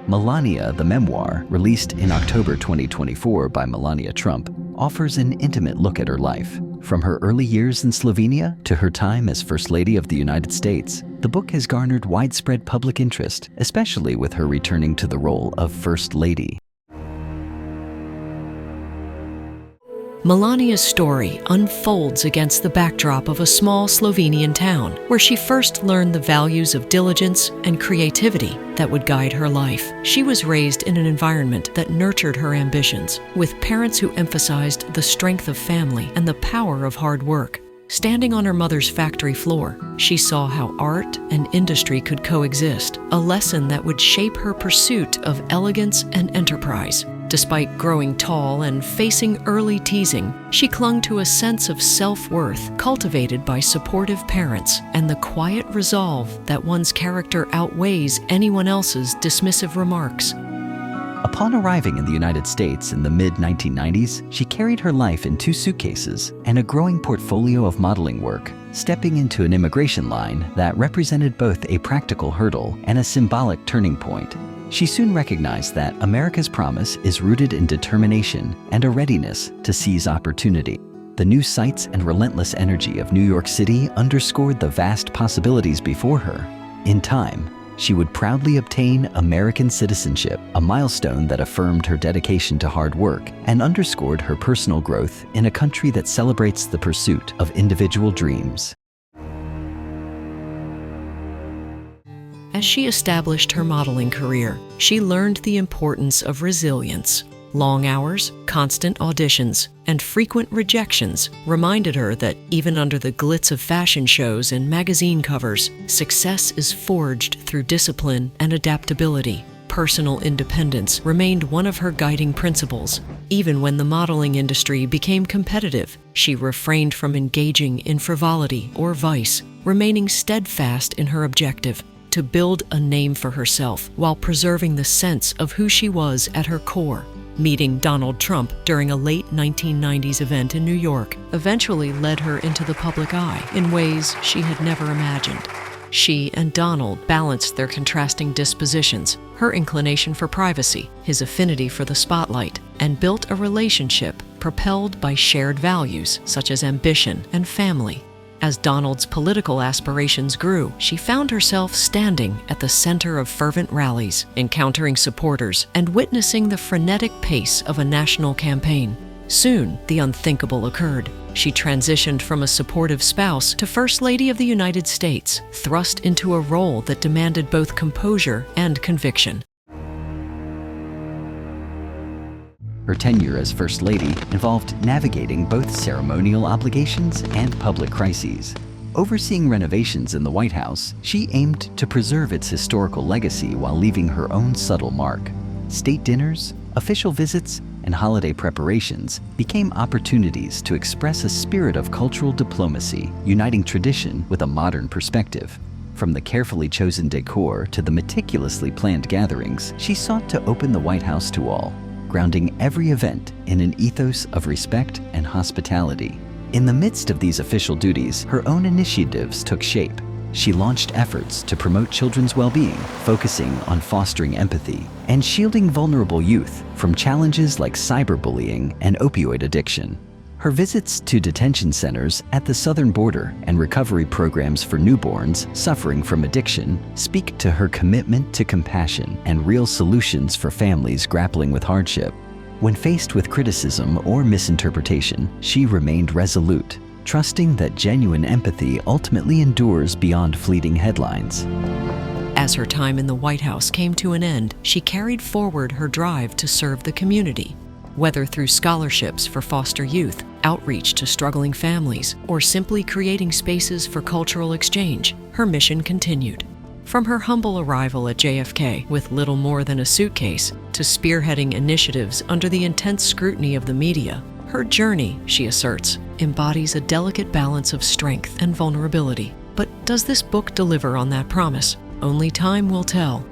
Melania, the memoir, released in October 2024 by Melania Trump, offers an intimate look at her life. From her early years in Slovenia to her time as First Lady of the United States, the book has garnered widespread public interest, especially with her returning to the role of First Lady. Melania's story unfolds against the backdrop of a small Slovenian town where she first learned the values of diligence and creativity that would guide her life. She was raised in an environment that nurtured her ambitions, with parents who emphasized the strength of family and the power of hard work. Standing on her mother's factory floor, she saw how art and industry could coexist, a lesson that would shape her pursuit of elegance and enterprise. Despite growing tall and facing early teasing, she clung to a sense of self-worth cultivated by supportive parents and the quiet resolve that one's character outweighs anyone else's dismissive remarks. Upon arriving in the United States in the mid-1990s, she carried her life in 2 suitcases and a growing portfolio of modeling work, stepping into an immigration line that represented both a practical hurdle and a symbolic turning point. She soon recognized that America's promise is rooted in determination and a readiness to seize opportunity. The new sights and relentless energy of New York City underscored the vast possibilities before her. In time, she would proudly obtain American citizenship, a milestone that affirmed her dedication to hard work and underscored her personal growth in a country that celebrates the pursuit of individual dreams. As she established her modeling career, she learned the importance of resilience. Long hours, constant auditions, and frequent rejections reminded her that even under the glitz of fashion shows and magazine covers, success is forged through discipline and adaptability. Personal independence remained one of her guiding principles. Even when the modeling industry became competitive, she refrained from engaging in frivolity or vice, remaining steadfast in her objective: to build a name for herself while preserving the sense of who she was at her core. Meeting Donald Trump during a late 1990s event in New York eventually led her into the public eye in ways she had never imagined. She and Donald balanced their contrasting dispositions, her inclination for privacy, his affinity for the spotlight, and built a relationship propelled by shared values such as ambition and family. As Donald's political aspirations grew, she found herself standing at the center of fervent rallies, encountering supporters, and witnessing the frenetic pace of a national campaign. Soon, the unthinkable occurred. She transitioned from a supportive spouse to First Lady of the United States, thrust into a role that demanded both composure and conviction. Her tenure as First Lady involved navigating both ceremonial obligations and public crises. Overseeing renovations in the White House, she aimed to preserve its historical legacy while leaving her own subtle mark. State dinners, official visits, and holiday preparations became opportunities to express a spirit of cultural diplomacy, uniting tradition with a modern perspective. From the carefully chosen decor to the meticulously planned gatherings, she sought to open the White House to all, grounding every event in an ethos of respect and hospitality. In the midst of these official duties, her own initiatives took shape. She launched efforts to promote children's well-being, focusing on fostering empathy and shielding vulnerable youth from challenges like cyberbullying and opioid addiction. Her visits to detention centers at the southern border and recovery programs for newborns suffering from addiction speak to her commitment to compassion and real solutions for families grappling with hardship. When faced with criticism or misinterpretation, she remained resolute, trusting that genuine empathy ultimately endures beyond fleeting headlines. As her time in the White House came to an end, she carried forward her drive to serve the community. Whether through scholarships for foster youth, outreach to struggling families, or simply creating spaces for cultural exchange, her mission continued. From her humble arrival at JFK with little more than a suitcase to spearheading initiatives under the intense scrutiny of the media, her journey, she asserts, embodies a delicate balance of strength and vulnerability. But does this book deliver on that promise? Only time will tell.